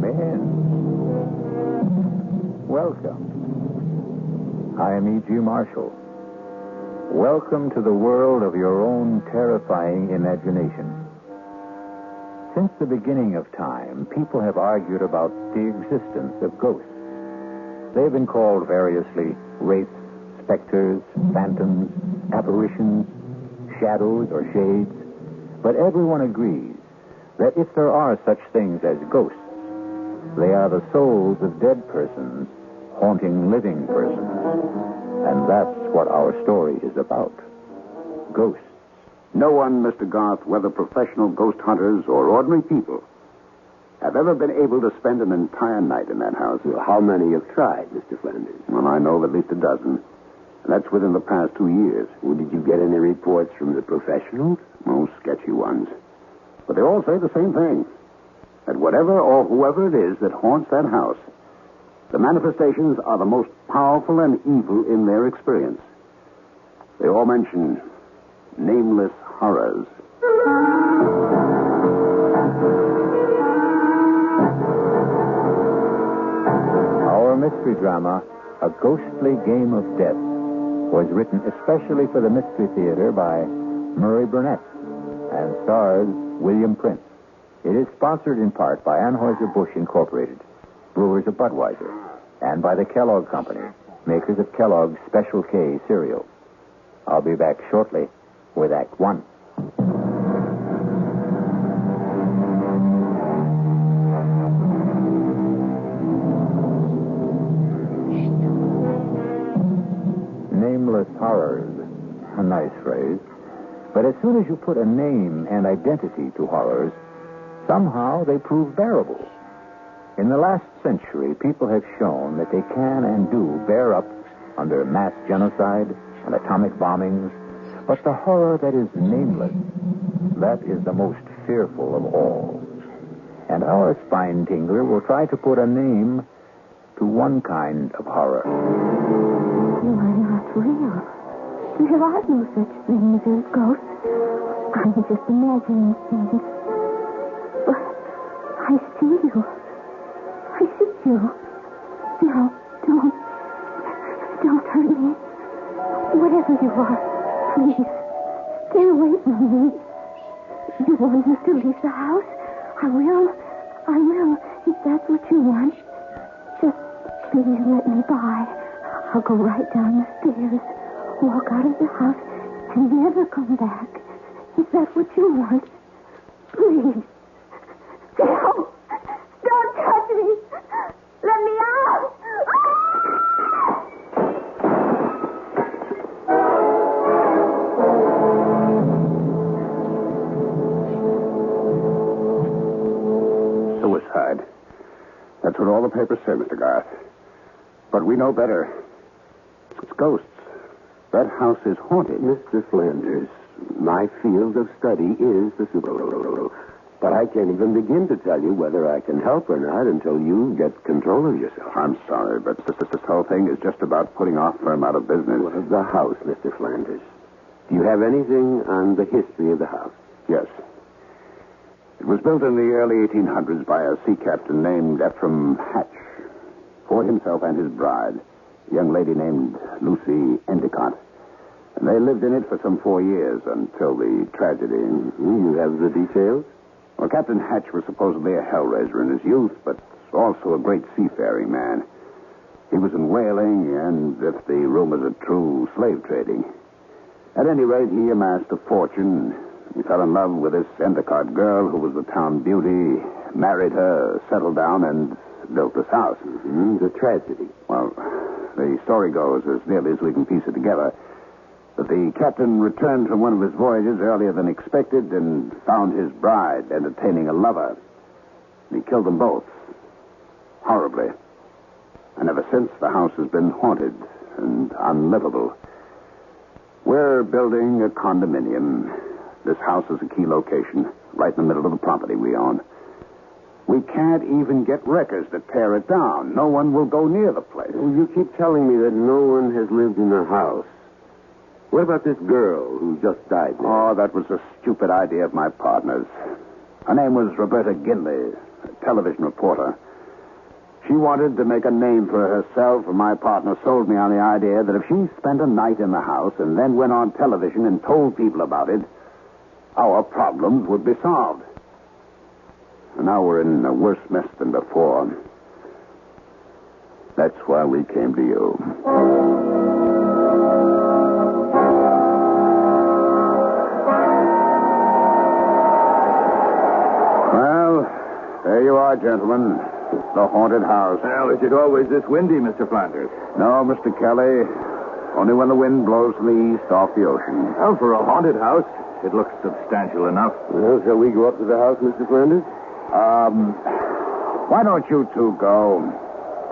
Come in. Welcome. I am E.G. Marshall. Welcome to the world of your own terrifying imagination. Since the beginning of time, people have argued about the existence of ghosts. They've been called variously wraiths, spectres, phantoms, apparitions, shadows, or shades. But everyone agrees that if there are such things as ghosts, they are the souls of dead persons haunting living persons. And that's what our story is about. Ghosts. No one, Mr. Garth, whether professional ghost hunters or ordinary people, have ever been able to spend an entire night in that house. Well, how many have tried, Mr. Flanders? Well, I know of at least a dozen. And that's within the past 2 years. Well, did you get any reports from the professionals? Most sketchy ones. But they all say the same thing. That whatever or whoever it is that haunts that house, the manifestations are the most powerful and evil in their experience. They all mention nameless horrors. Our mystery drama, A Ghostly Game of Death, was written especially for the Mystery Theater by Murray Burnett and stars William Prince. It is sponsored in part by Anheuser-Busch Incorporated, brewers of Budweiser, and by the Kellogg Company, makers of Kellogg's Special K cereal. I'll be back shortly with Act One. Nameless horrors. A nice phrase. But as soon as you put a name and identity to horrors, somehow they prove bearable. In the last century, people have shown that they can and do bear up under mass genocide and atomic bombings. But the horror that is nameless, that is the most fearful of all. And our spine tingler will try to put a name to one kind of horror. You are not real. There are no such things as ghosts. I'm just imagining things. But I see you. I see you. No, don't hurt me. Whatever you are, please, stay away from me. You want me to leave the house? I will, if that's what you want. Just please let me by. I'll go right down the stairs, walk out of the house, and never come back. Is that what you want? Please. No! Don't touch me! Let me out! Suicide. That's what all the papers say, Mr. Garth. But we know better. It's ghosts. That house is haunted. Mr. Flanders, my field of study is the supernatural. But I can't even begin to tell you whether I can help or not until you get control of yourself. I'm sorry, but this whole thing is just about putting our firm out of business. Well, the house, Mr. Flanders. Do you have anything on the history of the house? Yes. It was built in the early 1800s by a sea captain named Ephraim Hatch for himself and his bride, a young lady named Lucy Endicott. And they lived in it for some 4 years until the tragedy. Mm-hmm. You have the details? Well, Captain Hatch was supposedly a hellraiser in his youth, but also a great seafaring man. He was in whaling and, if the rumors are true, slave trading. At any rate, he amassed a fortune. He fell in love with this Endicott girl who was the town beauty, married her, settled down, and built this house. Mm-hmm. The tragedy. Well, the story goes, as nearly as we can piece it together, that the captain returned from one of his voyages earlier than expected and found his bride entertaining a lover. He killed them both. Horribly. And ever since, the house has been haunted and unlivable. We're building a condominium. This house is a key location, right in the middle of the property we own. We can't even get wreckers to tear it down. No one will go near the place. Well, you keep telling me that no one has lived in the house. What about this girl who just died there? Oh, that was a stupid idea of my partner's. Her name was Roberta Ginley, a television reporter. She wanted to make a name for herself, and my partner sold me on the idea that if she spent a night in the house and then went on television and told people about it, our problems would be solved. And now we're in a worse mess than before. That's why we came to you. Well, there you are, gentlemen. The haunted house. Well, is it always this windy, Mr. Flanders? No, Mr. Kelly. Only when the wind blows from the east off the ocean. Well, for a haunted house, it looks substantial enough. Well, shall we go up to the house, Mr. Flanders? Why don't you two go?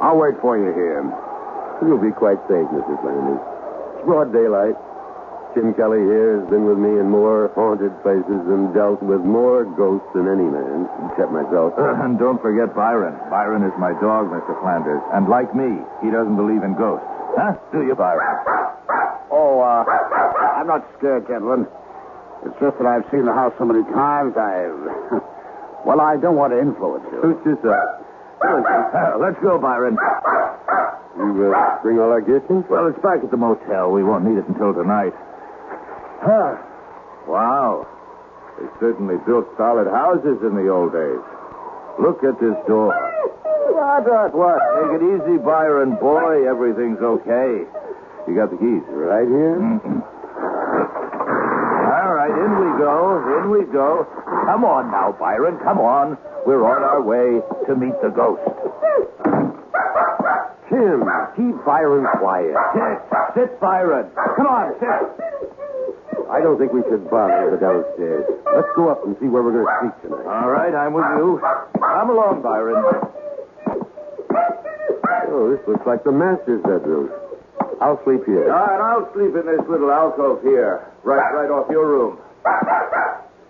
I'll wait for you here. You'll be quite safe, Mr. Flanders. It's broad daylight. Jim Kelly here has been with me in more haunted places and dealt with more ghosts than any man, except myself. And don't forget Byron. Byron is my dog, Mr. Flanders. And like me, he doesn't believe in ghosts. Huh? Do you, Byron? Oh, I'm not scared, gentlemen. It's just that I've seen the house so many times, Well, I don't want to influence you. Who's this, Let's go, Byron. You bring all our gifts in? Well, it's back at the motel. We won't need it until tonight. Wow. They certainly built solid houses in the old days. Look at this door. What? Take it easy, Byron. Boy, everything's okay. You got the keys? Right here? Mm-hmm. All right, in we go. In we go. Come on now, Byron. Come on. We're on our way to meet the ghost. Tim, keep Byron quiet. Sit, Byron. Come on, sit. I don't think we should bother the downstairs. Let's go up and see where we're going to sleep tonight. All right, I'm with you. Come along, Byron. Oh, this looks like the master's bedroom. I'll sleep here. And I'll sleep in this little alcove here, right off your room.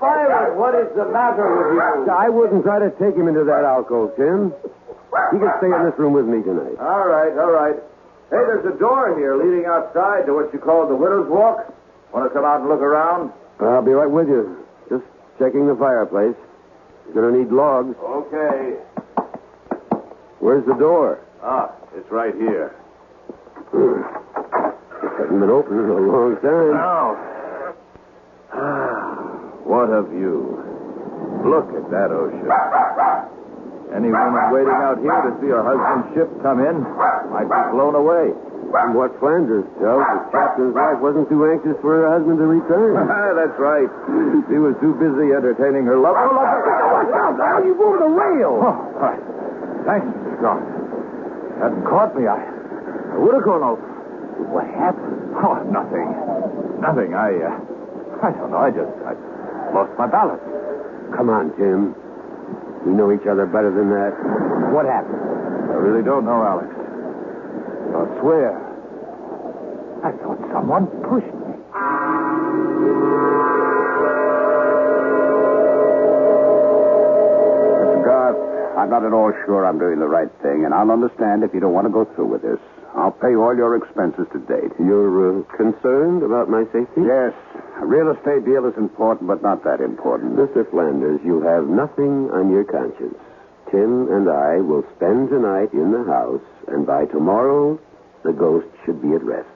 Byron, what is the matter with you? I wouldn't try to take him into that alcove, Tim. He can stay in this room with me tonight. All right. Hey, there's a door here leading outside to what you call the Widow's Walk. Want to come out and look around? I'll be right with you. Just checking the fireplace. You're going to need logs. Okay. Where's the door? It's right here. It hasn't been open in a long time. Now, what a view. Look at that ocean. Any woman waiting out here to see her husband's ship come in might be blown away. From what Flanders tells, the captain's wife wasn't too anxious for her husband to return. That's right. She was too busy entertaining her lover. Now you moved the rail. Oh, all right. Thanks, Mr. Strong. Hadn't caught me. I would have gone over. What happened? Oh, nothing. I don't know. I lost my balance. Come on, Tim. We know each other better than that. What happened? I really don't know, Alex. I'll swear. I thought someone pushed me. Mr. Garth, I'm not at all sure I'm doing the right thing, and I'll understand if you don't want to go through with this. I'll pay all your expenses to date. You're concerned about my safety? Yes. A real estate deal is important, but not that important. Mr. Flanders, you have nothing on your conscience. Tim and I will spend tonight in the house, and by tomorrow, the ghost should be at rest.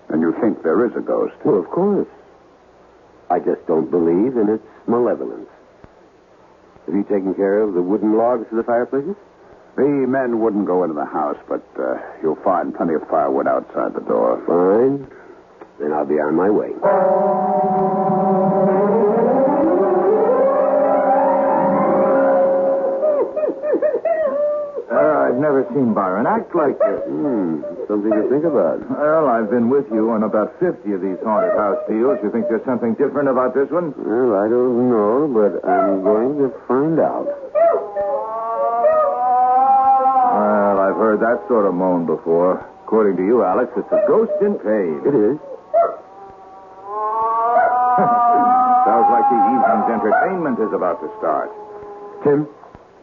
And you think there is a ghost? Well, of course. I just don't believe in its malevolence. Have you taken care of the wooden logs for the fireplaces? The men wouldn't go into the house, but you'll find plenty of firewood outside the door. Fine. Then I'll be on my way. I've never seen Byron act like this. Something to think about. Well, I've been with you on about 50 of these haunted house deals. You think there's something different about this one? Well, I don't know, but I'm going to find out. Well, I've heard that sort of moan before. According to you, Alex, it's a ghost in pain. It is. Sounds like the evening's entertainment is about to start. Tim?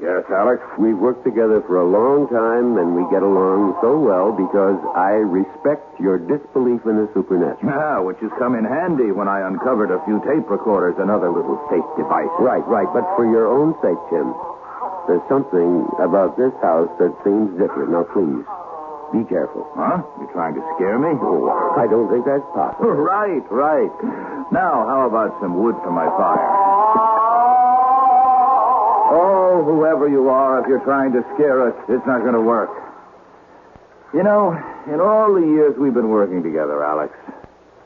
Yes, Alex? We've worked together for a long time, and we get along so well because I respect your disbelief in the supernatural. Which has come in handy when I uncovered a few tape recorders and other little fake devices. Right. But for your own sake, Tim, There's something about this house that seems different. Now, please, be careful. Huh? You trying to scare me? Oh, I don't think that's possible. Right. Now, how about some wood for my fire? Oh, whoever you are, if you're trying to scare us, it's not going to work. You know, in all the years we've been working together, Alex,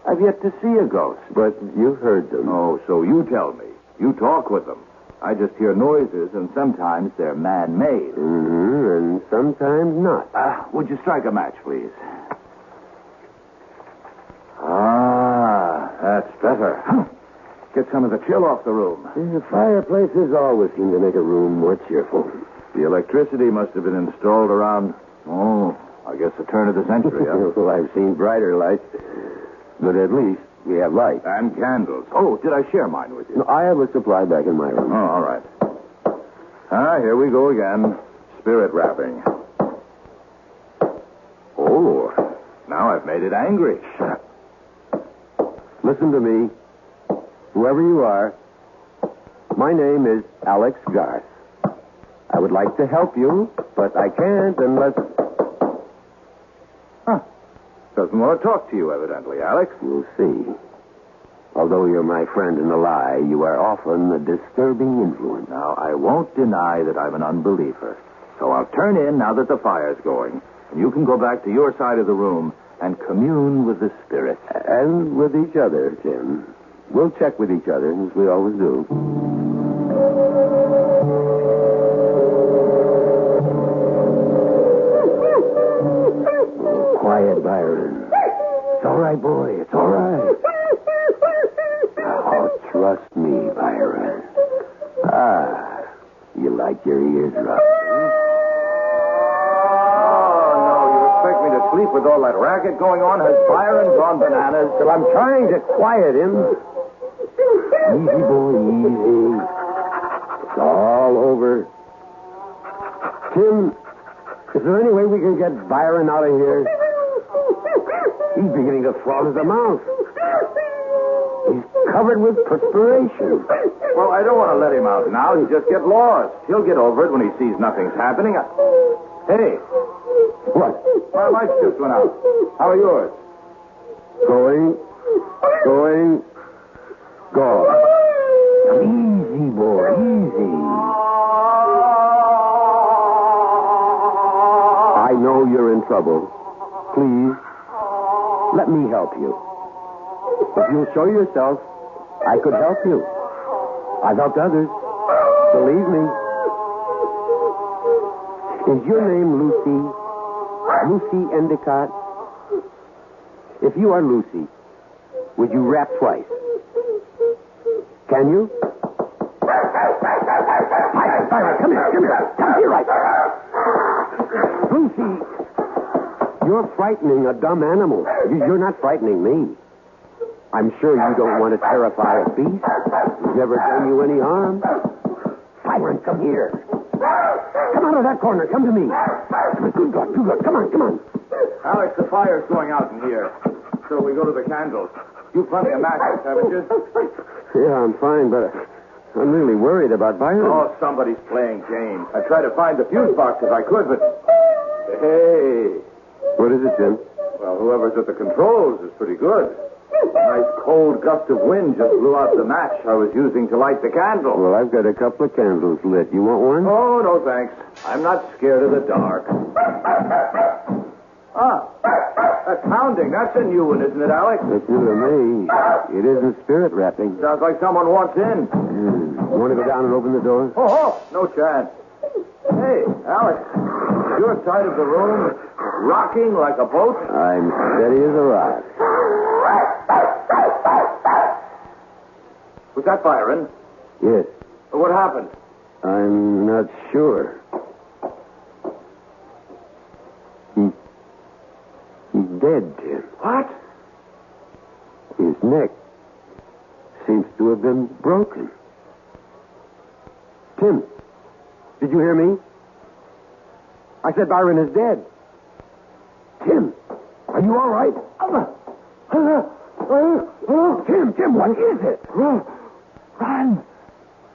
I've yet to see a ghost. But you've heard them. Oh, so you tell me. You talk with them. I just hear noises, and sometimes they're man-made. Mm-hmm, and sometimes not. Would you strike a match, please? Ah, that's better. Get some of the chill off the room. The fireplaces always seem to make a room more cheerful. The electricity must have been installed around, I guess the turn of the century, huh? Well, I've seen brighter lights, but at least we have light. And candles. Oh, did I share mine with you? No, I have a supply back in my room. Oh, all right. Here we go again. Spirit wrapping. Oh, now I've made it angry. Listen to me. Whoever you are, my name is Alex Garth. I would like to help you, but I can't unless... Doesn't want to talk to you, evidently, Alex. You'll see. Although you're my friend in the lie, you are often a disturbing influence. Now, I won't deny that I'm an unbeliever. So I'll turn in now that the fire's going. And you can go back to your side of the room and commune with the spirits. And with each other, Tim. We'll check with each other, as we always do. Oh, quiet, Byron. It's all right, boy. It's all right. Oh, trust me, Byron. You like your ears rubbed. Sleep with all that racket going on? Has Byron gone bananas? Well, I'm trying to quiet him. Easy, boy, easy. It's all over. Tim, is there any way we can get Byron out of here? He's beginning to froth at the mouth. He's covered with perspiration. Well, I don't want to let him out now. He'll just get lost. He'll get over it when he sees nothing's happening. Hey. What? My lights just went out. How are yours? Going, gone. Easy, boy, easy. I know you're in trouble. Please, let me help you. If you'll show yourself, I could help you. I've helped others. Believe me. Is your name Lucy? Lucy Endicott? If you are Lucy, would you rap twice? Can you? Byron, come here. Come here right. Lucy, you're frightening a dumb animal. You're not frightening me. I'm sure you don't want to terrify a beast. He's never done you any harm. Byron, come here. Come out of that corner. Come to me. Good God. Come on. Alex, the fire's going out in here. So we go to the candles. You've plenty of matches, haven't you? Yeah, I'm fine, but I'm really worried about Byron. Oh, somebody's playing games. I tried to find the fuse box if I could, but... Hey. What is it, Jim? Well, whoever's at the controls is pretty good. A nice cold gust of wind just blew out the match I was using to light the candle. Well, I've got a couple of candles lit. You want one? Oh, no, thanks. I'm not scared of the dark. That's pounding. That's a new one, isn't it, Alex? It's new to me. It isn't spirit rapping. Sounds like someone wants in. You want to go down and open the door? Oh, no chance. Hey, Alex, your side of the room rocking like a boat? I'm steady as a rock. Was that Byron? Yes. What happened? I'm not sure. He's dead, Tim. What? His neck seems to have been broken. Tim, did you hear me? I said Byron is dead. Tim, are you all right? Tim, what is it? Run!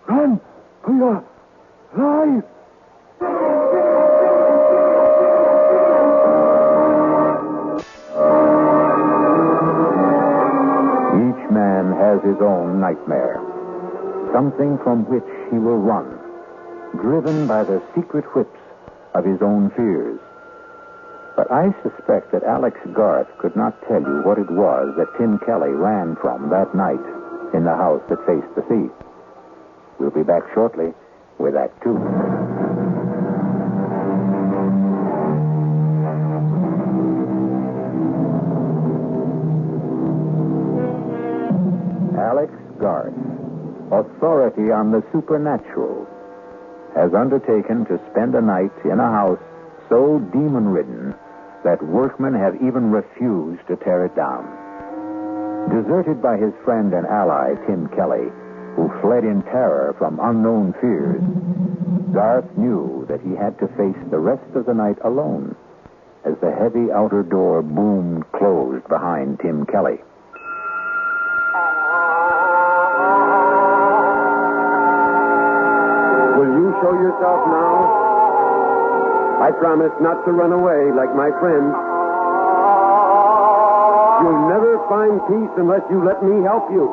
For your life! Each man has his own nightmare, something from which he will run, driven by the secret whips of his own fears. But I suspect that Alex Garth could not tell you what it was that Tim Kelly ran from that night in the house that faced the sea. We'll be back shortly with Act Two. Alex Garth, authority on the supernatural, has undertaken to spend a night in a house so demon-ridden that workmen have even refused to tear it down. Deserted by his friend and ally, Tim Kelly, who fled in terror from unknown fears, Garth knew that he had to face the rest of the night alone as the heavy outer door boomed closed behind Tim Kelly. Will you show yourself now? I promise not to run away like my friend. You'll never find peace unless you let me help you.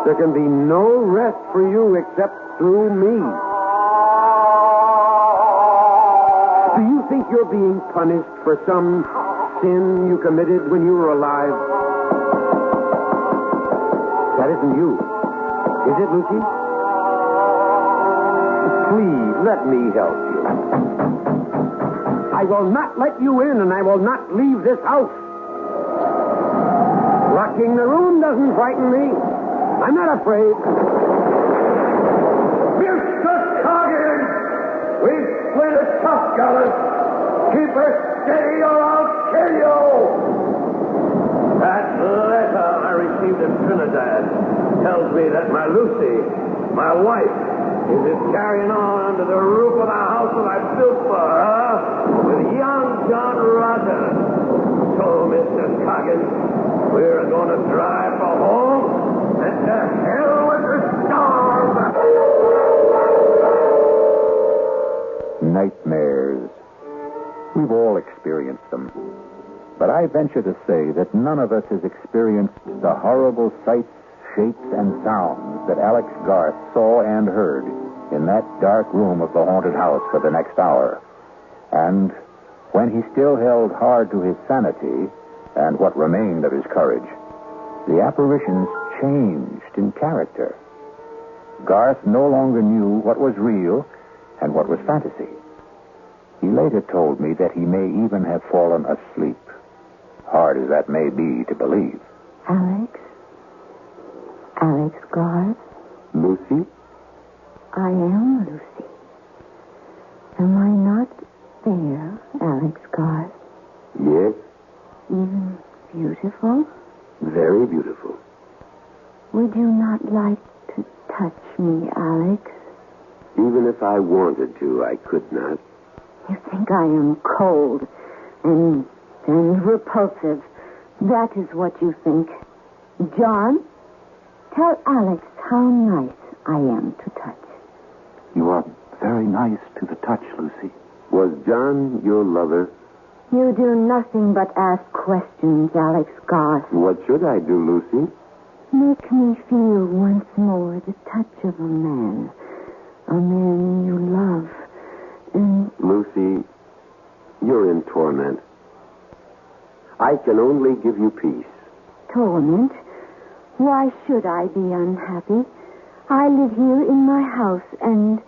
There can be no rest for you except through me. Do you think you're being punished for some sin you committed when you were alive? That isn't you. Is it, Lucy? Please, let me help you. I will not let you in, and I will not leave this house. Locking the room doesn't frighten me. I'm not afraid. Mr. Coggin! We split a tough, fellas. Keep her steady or I'll kill you! That letter I received in Trinidad tells me that my Lucy, my wife, is carrying on under the roof of the house that I built for her with young John Rogers. So, Mr. Coggin, we're going to drive for home and to hell with the storm. Nightmares. We've all experienced them. But I venture to say that none of us has experienced the horrible sights, shapes, and sounds that Alex Garth saw and heard in that dark room of the haunted house for the next hour. And when he still held hard to his sanity and what remained of his courage, the apparitions changed in character. Garth no longer knew what was real and what was fantasy. He later told me that he may even have fallen asleep, hard as that may be to believe. Alex? Alex Garth? Lucy? I am Lucy. Am I not there, Alex Garth? Yes, Even beautiful? very beautiful. Would you not like to touch me, Alex? Even if I wanted to, I could not. You think I am cold and repulsive. That is what you think. John, tell Alex how nice I am to touch. You are very nice to the touch, Lucy. Was John your lover? You do nothing but ask questions, Alex Garth. What should I do, Lucy? Make me feel once more the touch of a man you love. And Lucy, you're in torment. I can only give you peace. torment? Why should I be unhappy? I live here in my house and...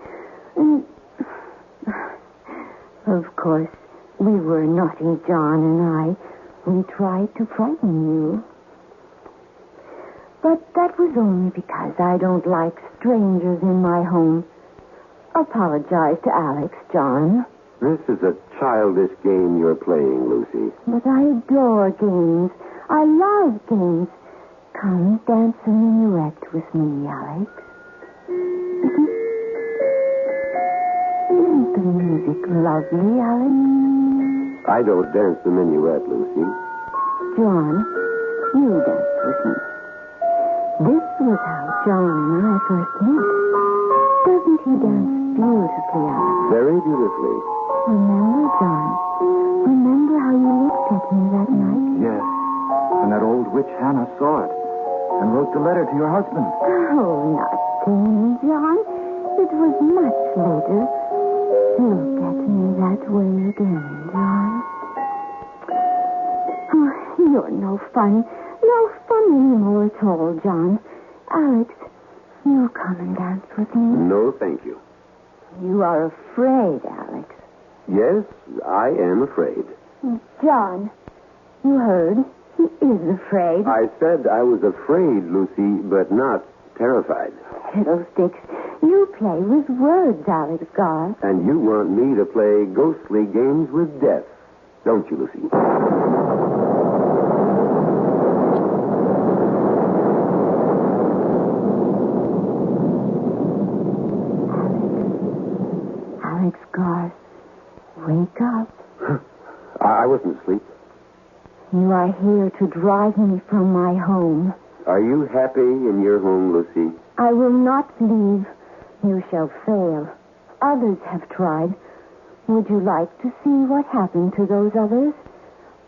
Of course, we were naughty, John and I. We tried to frighten you. But that was only because I don't like strangers in my home. Apologize to Alex, John. This is a childish game you're playing, Lucy. But I adore games. I love games. Come, dance a minuet with me, Alex. Isn't the music lovely, Alex? I don't dance the minuet, Lucy. John, you dance with me. This was how John and I first met. Doesn't he dance beautifully, Alex? Very beautifully. Remember, John? Remember how you looked at me that night? Yes. And that old witch Hannah saw it and wrote the letter to your husband. Oh, not then, John. It was much later. Look at me that way again, John. Oh, you're no fun. No fun anymore at all, John. Alex, you come and dance with me. No, thank you. You are afraid, Alex. Yes, I am afraid. John, you heard. He is afraid. I said I was afraid, Lucy, but not terrified. Fiddlesticks. You play with words, Alex Garth. And you want me to play ghostly games with death, don't you, Lucy? Alex Garth, wake up. I wasn't asleep. You are here to drive me from my home. Are you happy in your home, Lucy? I will not leave. You shall fail. Others have tried. Would you like to see what happened to those others?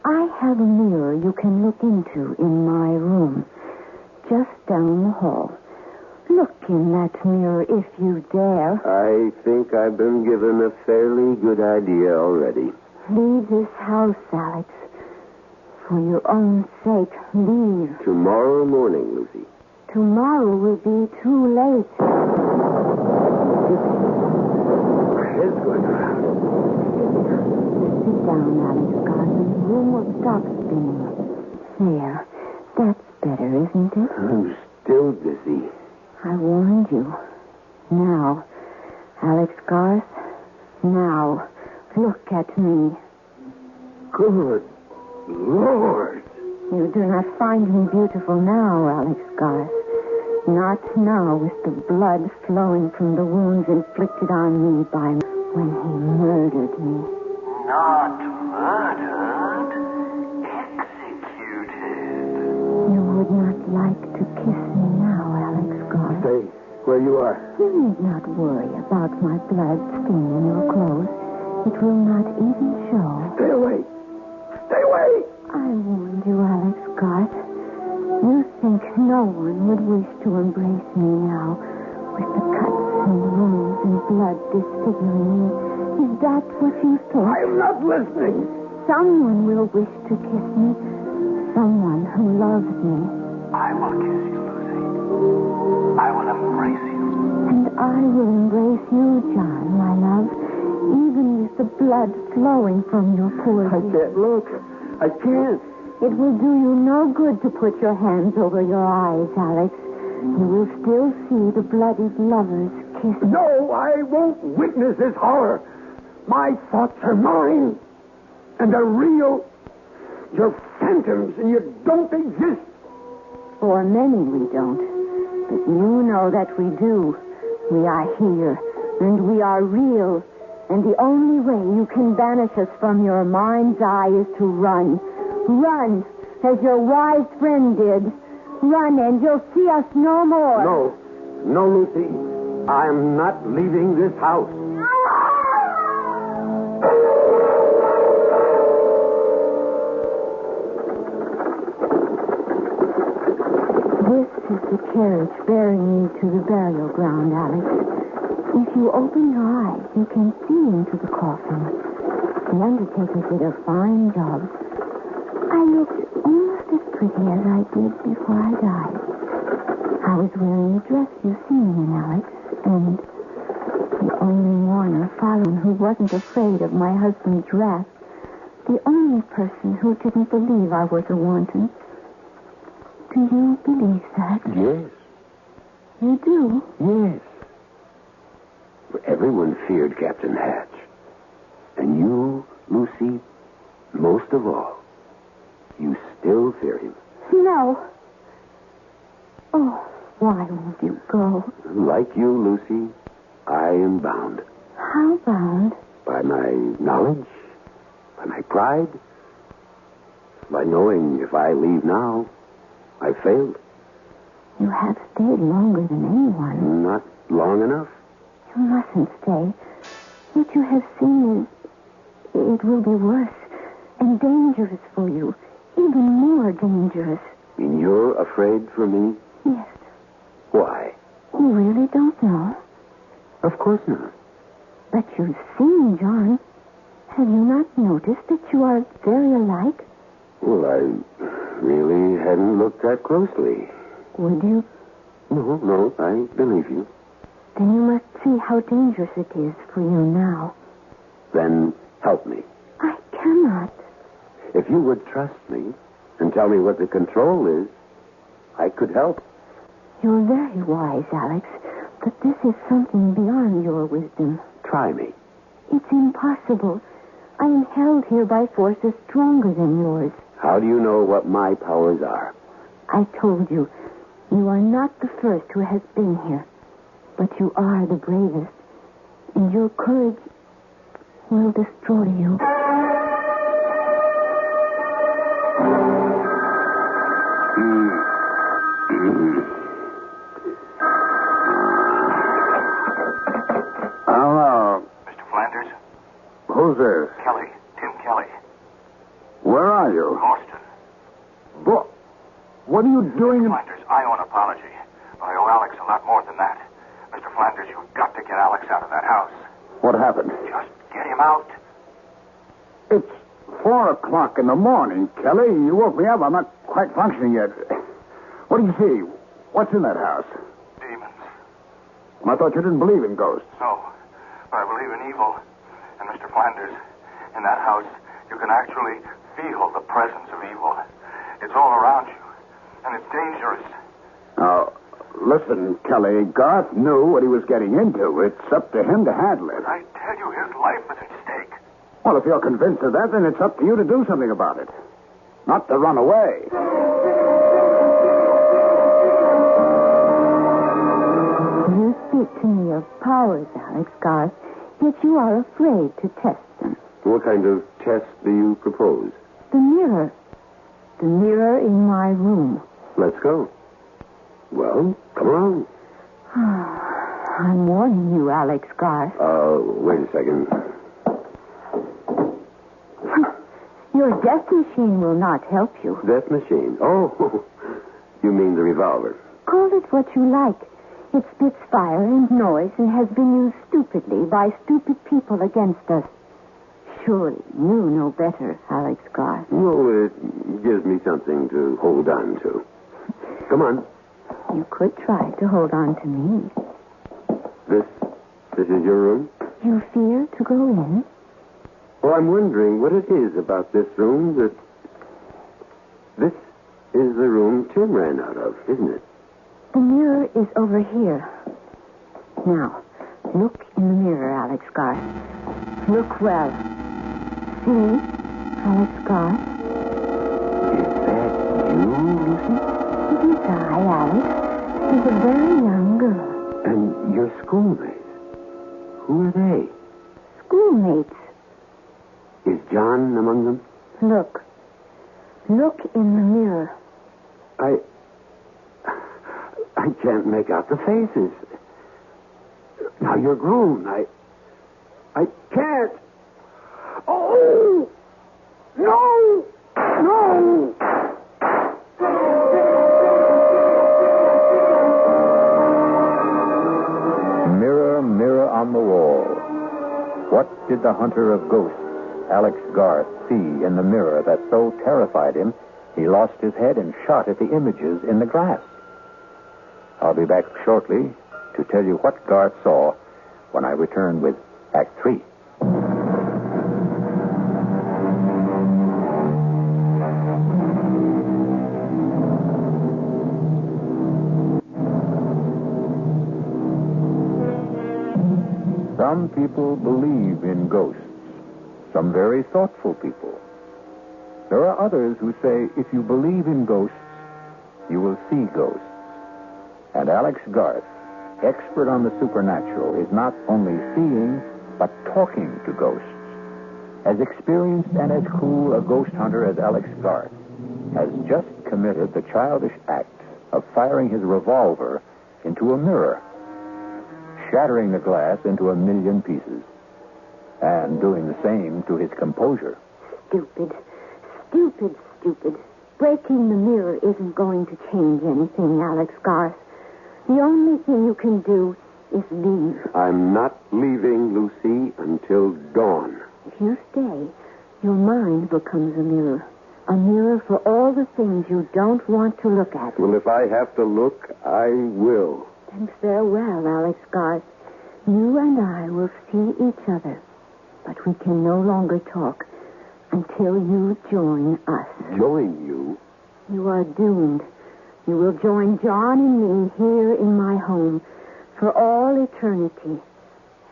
I have a mirror you can look into in my room, just down the hall. Look in that mirror if you dare. I think I've been given a fairly good idea already. Leave this house, Alex. For your own sake, leave. Tomorrow morning, Lucy. Tomorrow will be too late. My head's going around. Sit down, Alex Garth, and the room will stop spinning. There. That's better, isn't it? I'm still dizzy. I warned you. Now, Alex Garth, now, look at me. Good Lord. You do not find me beautiful now, Alex Garth. Not now with the blood flowing from the wounds inflicted on me by when he murdered me. Not murdered, executed. You would not like to kiss me now, Alex Garth. Stay where you are. You need not worry about my blood staining your clothes. It will not even show. Stay away. Stay away. I warned you, Alex Garth. You think no one would wish to embrace me now, with the cuts and wounds and blood disfiguring me. Is that what you think? I'm not listening. Someone will wish to kiss me. Someone who loves me. I will kiss you, Lucy. I will embrace you. And I will embrace you, John, my love, even with the blood flowing from your poor I can't look. I can't. It will do you no good to put your hands over your eyes, Alex. You will still see the bloodied lovers kiss. No, I won't witness this horror. My thoughts are mine. And they're real. You're phantoms, and you don't exist. For many we don't. But you know that we do. We are here, and we are real. And the only way you can banish us from your mind's eye is to run. Run, as your wise friend did. Run, and you'll see us no more. No. No, Lucy. I'm not leaving this house. This is the carriage bearing me to the burial ground, Alex. If you open your eyes, you can see into the coffin. The undertaker did a fine job. I looked almost as pretty as I did before I died. I was wearing the dress you see me in, Alex, and the only mourner following who wasn't afraid of my husband's wrath. The only person who didn't believe I was a wanton. Do you believe that? Yes. You do? Yes. Everyone feared Captain Hatch. And you, Lucy, most of all. You still fear him. No. Oh, why won't you go? Like you, Lucy, I am bound. How bound? By my knowledge, by my pride, by knowing if I leave now, I failed. You have stayed longer than anyone. Not long enough. You mustn't stay. What you have seen, it will be worse and dangerous for you. Even more dangerous. And you're afraid for me? Yes. Why? You really don't know. Of course not. But you've seen John. Have you not noticed that you are very alike? Well, I really hadn't looked that closely. Would you? No, I believe you. Then you must see how dangerous it is for you now. Then help me. I cannot. If you would trust me and tell me what the control is, I could help. You're very wise, Alex, but this is something beyond your wisdom. Try me. It's impossible. I am held here by forces stronger than yours. How do you know what my powers are? I told you, you are not the first who has been here, but you are the bravest, and your courage will destroy you. Hello. Mr. Flanders? Who's this? Kelly. Tim Kelly. Where are you? Boston. What are you doing? Flanders, I owe an apology. But I owe Alex a lot more than that. Mr. Flanders, you've got to get Alex out of that house. What happened? Just get him out. It's 4:00 in the morning, Kelly. You woke me up. I'm not quite functioning yet. What do you see? What's in that house? Demons. I thought you didn't believe in ghosts. No, but I believe in evil. And Mr. Flanders, in that house, you can actually feel the presence of evil. It's all around you, and it's dangerous. Now, listen, Kelly, Garth knew what he was getting into. It's up to him to handle it. But I tell you, his life is at stake. Well, if you're convinced of that, then it's up to you to do something about it. Not to run away. You speak to me of powers, Alex Garth, yet you are afraid to test them. What kind of test do you propose? The mirror. The mirror in my room. Let's go. Well, come along. I'm warning you, Alex Garth. Wait a second. Your death machine will not help you. Death machine. Oh, you mean the revolver. Call it what you like. It spits fire and noise and has been used stupidly by stupid people against us. Surely you know better, Alex Garth. No, it gives me something to hold on to. Come on. You could try to hold on to me. This is your room? You fear to go in? Well, I'm wondering what it is about this room that... This is the room Tim ran out of, isn't it? The mirror is over here. Now, look in the mirror, Alex Garth. Look well. See, Alex Garth? Is that you, Lucy? It is I, Alex. She's a very young girl. And your schoolmates. Who are they? Schoolmates. Is John among them? Look. Look in the mirror. I can't make out the faces. Now you're grown. I can't. Oh! No! No! Mirror, mirror on the wall. What did the hunter of ghosts, Alex Garth, see in the mirror that so terrified him he lost his head and shot at the images in the glass? I'll be back shortly to tell you what Garth saw when I return with Act 3. Some people believe in ghosts, some very thoughtful people. There are others who say if you believe in ghosts, you will see ghosts. And Alex Garth, expert on the supernatural, is not only seeing, but talking to ghosts. As experienced and as cool a ghost hunter as Alex Garth has just committed the childish act of firing his revolver into a mirror, shattering the glass into a million pieces. and doing the same to his composure. Stupid. Stupid, stupid. Breaking the mirror isn't going to change anything, Alex Garth. The only thing you can do is leave. I'm not leaving, Lucy, until dawn. If you stay, your mind becomes a mirror. A mirror for all the things you don't want to look at. Well, if I have to look, I will. Then farewell, Alex Garth. You and I will see each other, but we can no longer talk until you join us. Join you? You are doomed. You will join John and me here in my home for all eternity.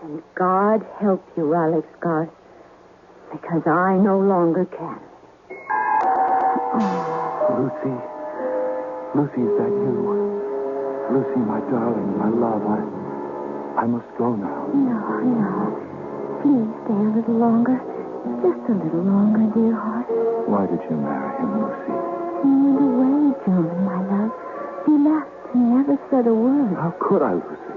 And God help you, Alex Garth, because I no longer can. Lucy. Lucy, is that you? Lucy, my darling, my love, I must go now. No. Please stay a little longer. Just a little longer, dear heart. Why did you marry him, Lucy? He went away, John, my love. He left and never said a word. How could I, Lucy?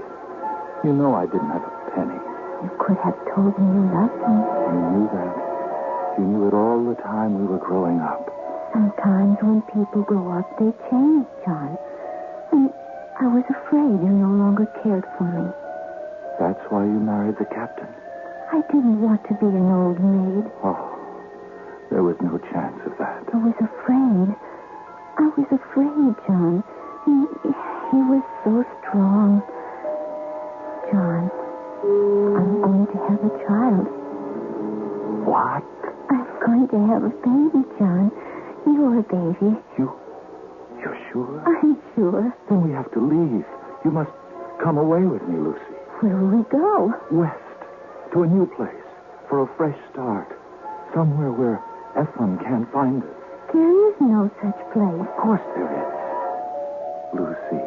You know I didn't have a penny. You could have told me you loved me. You knew that. You knew it all the time we were growing up. Sometimes when people grow up, they change, John. And I was afraid you no longer cared for me. That's why you married the captain? I didn't want to be an old maid. Oh, there was no chance of that. I was afraid. John. He was so strong. John, I'm going to have a child. What? I'm going to have a baby, John. You're a baby. You're sure? I'm sure. Then we have to leave. You must come away with me, Lucy. Where will we go? West. To a new place. For a fresh start. Somewhere where Ephraim can't find us. There is no such place. Of course there is. Lucy,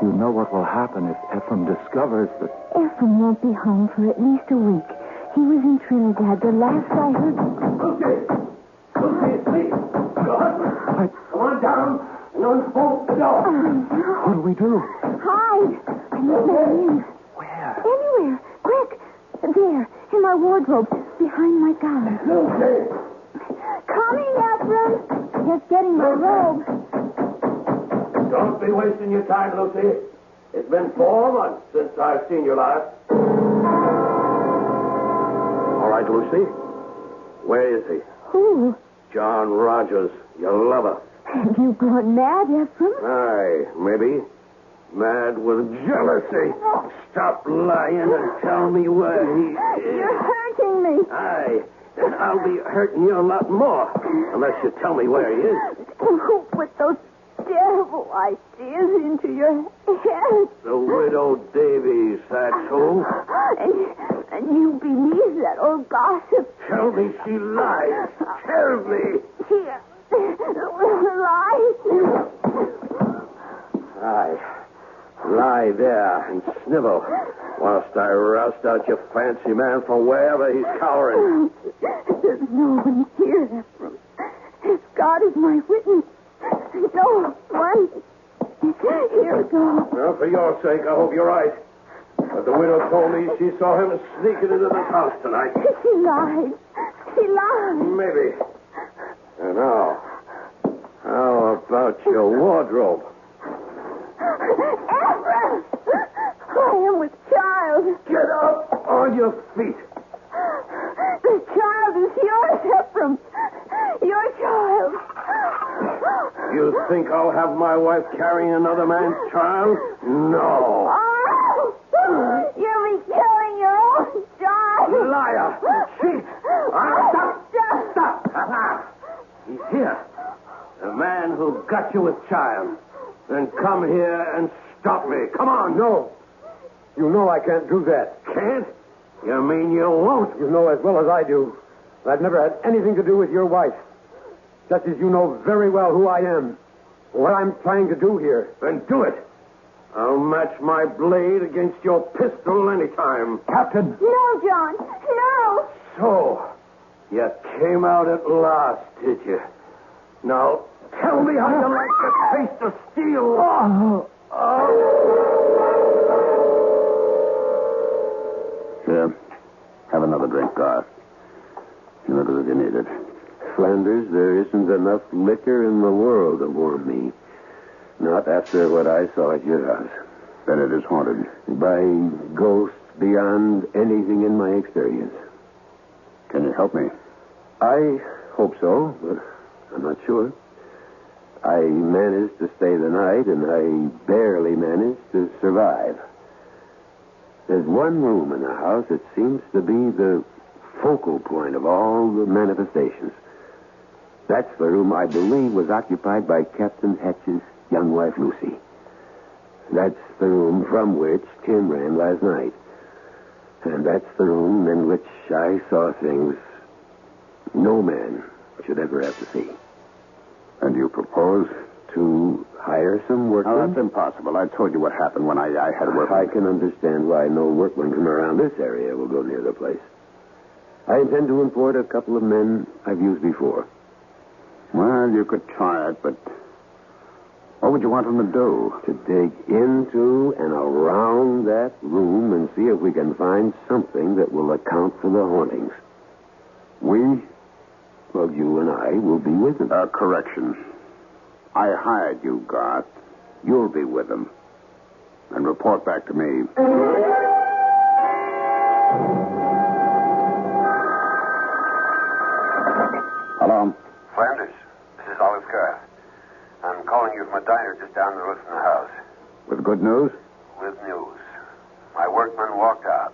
you know what will happen if Ephraim discovers that... Ephraim won't be home for at least a week. He was in Trinidad. The last I heard... Lucy, please. Your husband. Come on down and unbolt the door. What do we do? Hide. I must let him in. Where? Anywhere. Quick. There. In my wardrobe. Behind my gown. Lucy. Coming, Ephraim. Just getting my robe. Don't be wasting your time, Lucy. It's been 4 months since I've seen you last. All right, Lucy. Where is he? Who? John Rogers, your lover. Have you gone mad, Ephraim? Aye, maybe. Mad with jealousy. Stop lying and tell me where he is. You're hurting me. Aye, and I'll be hurting you a lot more unless you tell me where he is. Who put those terrible ideas into your head? The widow Davies, that's who. And you believe that old gossip? Tell me she lies. Tell me. Here. Lies. Aye. Lie there and snivel whilst I roust out your fancy man from wherever he's cowering. There's no one here, Ephraim. God is my witness. No one. Here, go. Well, for your sake, I hope you're right. But the widow told me she saw him sneaking into this house tonight. She lied. She lied. Maybe. And now, how about your wardrobe? Ephraim! I am with child. Get up on your feet. The child is yours, Ephraim. Your child. You think I'll have my wife carrying another man's child? No. Oh, you'll be killing your own child. Liar. Cheat. Stop. He's here. The man who got you with child. Then come here and stop me. Come on. No. You know I can't do that. Can't? You mean you won't? You know as well as I do. I've never had anything to do with your wife. Just as you know very well who I am. What I'm trying to do here. Then do it. I'll match my blade against your pistol anytime. Captain! No, John. No. So, you came out at last, did you? Now, tell me how you like the taste of steel. Have another drink, Garth. You look as if you need it. Flanders, there isn't enough liquor in the world to warm me. Not after what I saw at your house. Then it is haunted. By ghosts beyond anything in my experience. Can you help me? I hope so, but I'm not sure. I managed to stay the night, and I barely managed to survive. There's one room in the house that seems to be the focal point of all the manifestations. That's the room I believe was occupied by Captain Hatch's young wife, Lucy. That's the room from which Tim ran last night. And that's the room in which I saw things no man should ever have to see. And you propose? To hire some workmen? Oh, that's impossible. I told you what happened when I had to work. I can understand why no workmen from around this area will go near the place. I intend to import a couple of men I've used before. Well, you could try it, but what would you want them to do? To dig into and around that room and see if we can find something that will account for the hauntings. We? Well, you and I will be with them. Correction. I hired you, Garth. You'll be with them. And report back to me. Hello? Flanders, this is Olive Garth. I'm calling you from a diner just down the road from the house. With good news? With news. My workman walked out.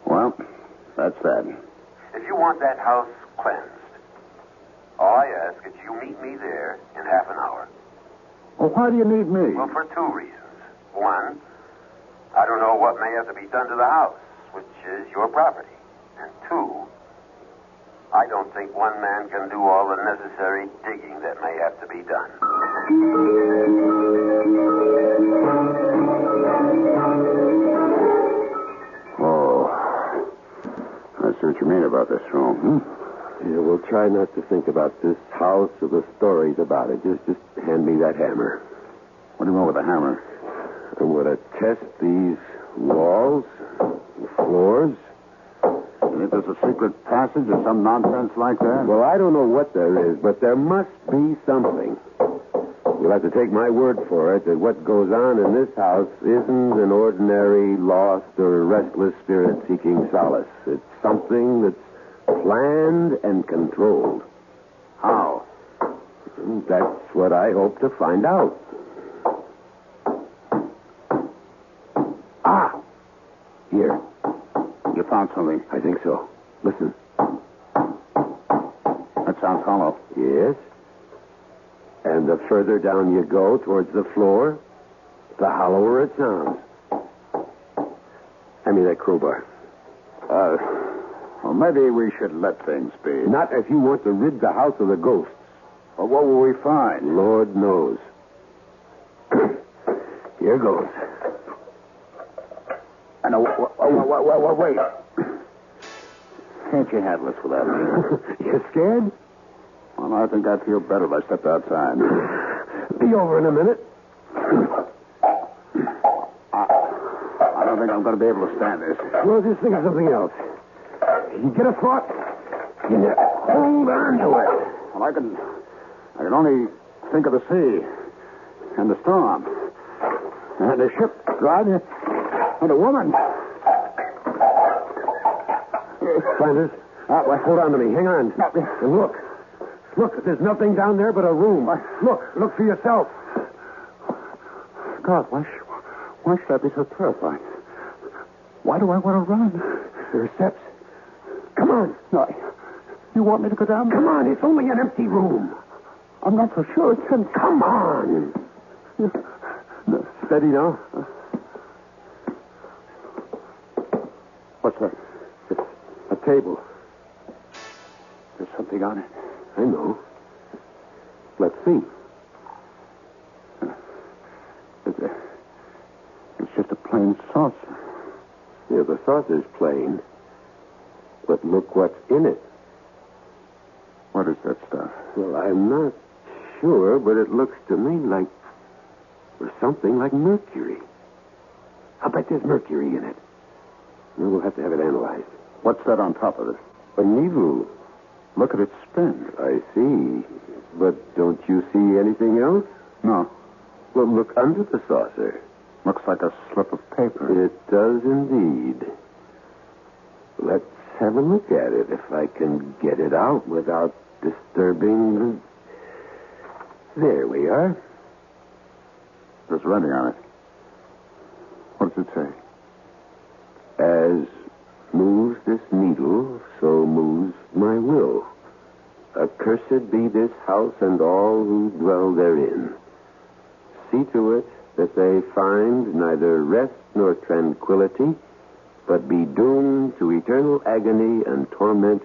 Well, that's that. If you want that house cleansed, all I ask is you meet me there in half an hour. Well, why do you need me? Well, for two reasons. One, I don't know what may have to be done to the house, which is your property. And two, I don't think one man can do all the necessary digging that may have to be done. Oh, I see what you mean about this room. Yeah, we'll try not to think about this house or the stories about it. Just hand me that hammer. What do you want with a hammer? I'm going to test these walls, the floors. You think there's a secret passage or some nonsense like that? Well, I don't know what there is, but there must be something. You'll have to take my word for it that what goes on in this house isn't an ordinary lost or restless spirit seeking solace. It's something that's planned and controlled. How? That's what I hope to find out. Ah! Here. You found something? I think so. Listen. That sounds hollow. Yes. And the further down you go towards the floor, the hollower it sounds. Hand me that crowbar. Well, maybe we should let things be. Not if you want to rid the house of the ghosts. Well, what will we find? Lord knows. Here goes. I know. Wait. Can't you handle this without me? You scared? Well, I think I'd feel better if I stepped outside. Be over in a minute. I don't think I'm going to be able to stand this. Well, just think of something else. You get a thought, you hold on to it. Well, I can only think of the sea and the storm and the ship driving and a woman. Flanders, hold on to me. Hang on. And look. Look, there's nothing down there but a room. Look for yourself. God, why should I be so terrified? Why do I want to run? There are steps. Come on. No, you want me to go down? Come on, it's only an empty room. I'm not so sure it's empty. Come on. Steady now. What's that? It's a table. There's something on it. I know. Let's see. It's just a plain saucer. Yeah, the saucer's plain. But look what's in it. What is that stuff? Well, I'm not sure, but it looks to me like... or something like mercury. I bet there's mercury in it. We'll have to have it analyzed. What's that on top of it? A needle. Look at its spin. I see. But don't you see anything else? No. Well, look under the saucer. Looks like a slip of paper. It does indeed. Let's have a look at it, if I can get it out without disturbing the... There we are. There's writing on it. What does it say? As moves this needle, so moves my will. Accursed be this house and all who dwell therein. See to it that they find neither rest nor tranquility, but be doomed to eternal agony and torment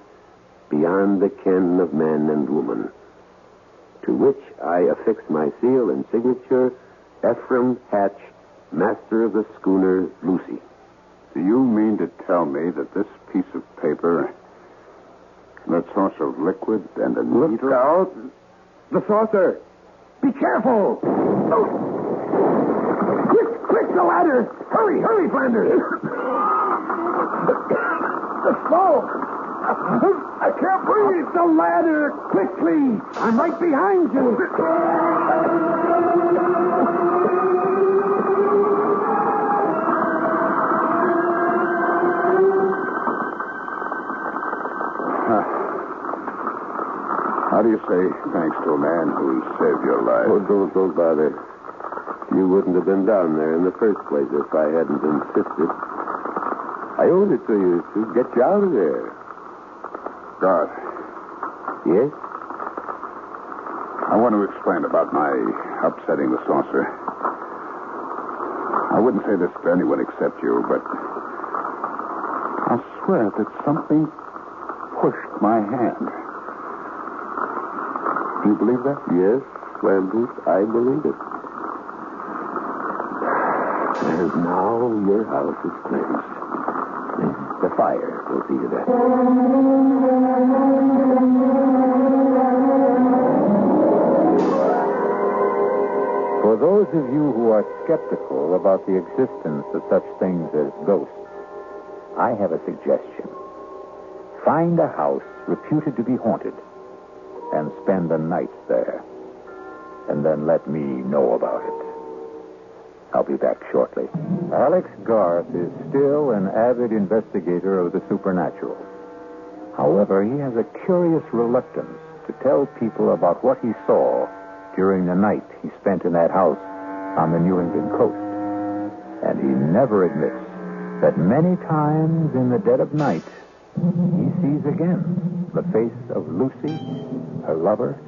beyond the ken of man and woman. To which I affix my seal and signature, Ephraim Hatch, master of the schooner Lucy. Do you mean to tell me that this piece of paper, that saucer of liquid and a needle... Look out! The saucer! Be careful! Oh. Quick, the ladder! Hurry, Flanders! The smoke! I can't breathe! The ladder! Quickly! I'm right behind you! How do you say thanks to a man who saved your life? Oh, don't bother. You wouldn't have been down there in the first place if I hadn't insisted. I owed it to you to get you out of there. God. Yes? I want to explain about my upsetting the saucer. I wouldn't say this to anyone except you, but I'll swear that something pushed my hand. Do you believe that? Yes, Flanders, I believe it. And now your house is cleansed. The fire will see to that. For those of you who are skeptical about the existence of such things as ghosts, I have a suggestion. Find a house reputed to be haunted and spend the night there. And then let me know about it. I'll be back shortly. Alex Garth is still an avid investigator of the supernatural. However, he has a curious reluctance to tell people about what he saw during the night he spent in that house on the New England coast. And he never admits that many times in the dead of night, he sees again the face of Lucy, her lover,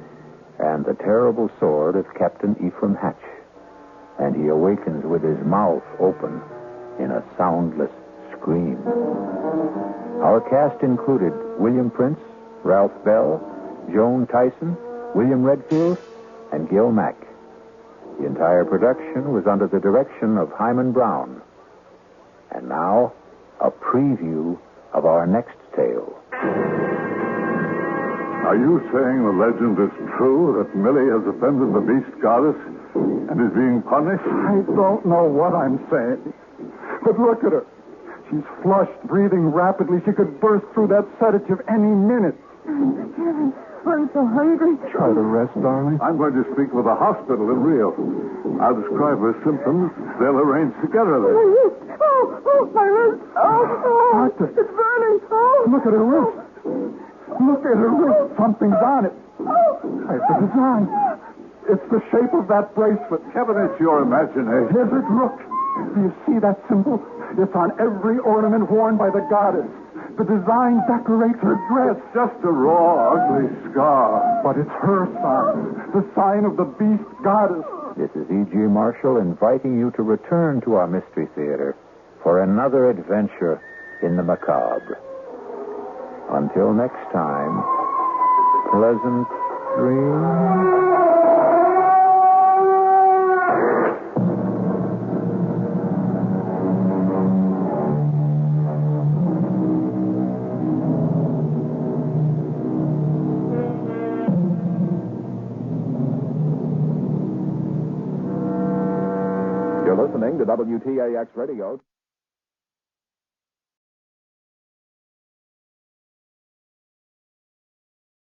and the terrible sword of Captain Ephraim Hatch. And he awakens with his mouth open in a soundless scream. Our cast included William Prince, Ralph Bell, Joan Tyson, William Redfield, and Gil Mack. The entire production was under the direction of Himan Brown. And now, a preview of our next tale. Are you saying the legend is true that Millie has offended the beast goddess and is being punished? I don't know what I'm saying. But look at her. She's flushed, breathing rapidly. She could burst through that sedative any minute. Kevin, I'm so hungry. Try to rest, darling. I'm going to speak with the hospital in Rio. I'll describe her symptoms. They'll arrange together then. My wrist. Doctor. It's burning. Look at her wrist. Look at her wrist. Something's on it. It's a design. It's the shape of that bracelet. Kevin, it's your imagination. Is it? Look. Do you see that symbol? It's on every ornament worn by the goddess. The design decorates her dress. It's just a raw, ugly scar. But it's her sign. The sign of the beast goddess. This is E.G. Marshall inviting you to return to our Mystery Theater for another adventure in the macabre. Until next time, pleasant dreams. You're listening to WTAX Radio.